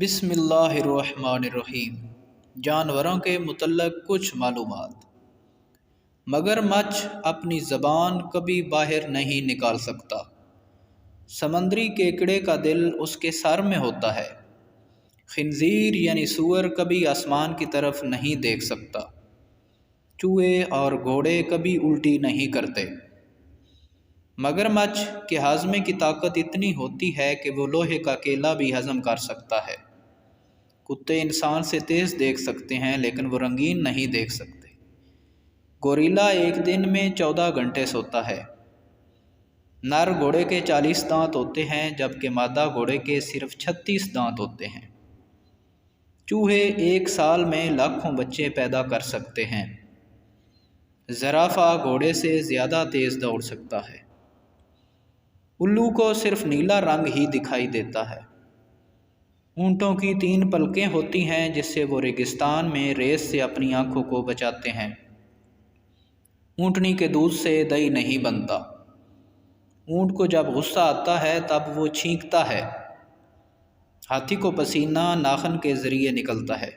بسم اللہ الرحمن الرحیم۔ جانوروں کے متعلق کچھ معلومات۔ مگرمچھ اپنی زبان کبھی باہر نہیں نکال سکتا۔ سمندری کیکڑے کا دل اس کے سر میں ہوتا ہے۔ خنزیر یعنی سور کبھی آسمان کی طرف نہیں دیکھ سکتا۔ چوہے اور گھوڑے کبھی الٹی نہیں کرتے۔ مگرمچھ کے ہاضمے کی طاقت اتنی ہوتی ہے کہ وہ لوہے کا کیلا بھی ہضم کر سکتا ہے۔ کتے انسان سے تیز دیکھ سکتے ہیں لیکن وہ رنگین نہیں دیکھ سکتے۔ گوریلا ایک دن میں 14 گھنٹے سوتا ہے۔ نر گھوڑے کے 40 دانت ہوتے ہیں جبکہ مادہ گھوڑے کے صرف 36 دانت ہوتے ہیں۔ چوہے ایک سال میں لاکھوں بچے پیدا کر سکتے ہیں۔ زرافہ گھوڑے سے زیادہ تیز دوڑ سکتا ہے۔ الو کو صرف نیلا رنگ ہی دکھائی دیتا ہے۔ اونٹوں کی 3 پلکیں ہوتی ہیں جس سے وہ ریگستان میں ریس سے اپنی آنکھوں کو بچاتے ہیں۔ اونٹنی کے دودھ سے دہی نہیں بنتا۔ اونٹ کو جب غصہ آتا ہے تب وہ چھینکتا ہے۔ ہاتھی کو پسینہ ناخن کے ذریعے نکلتا ہے۔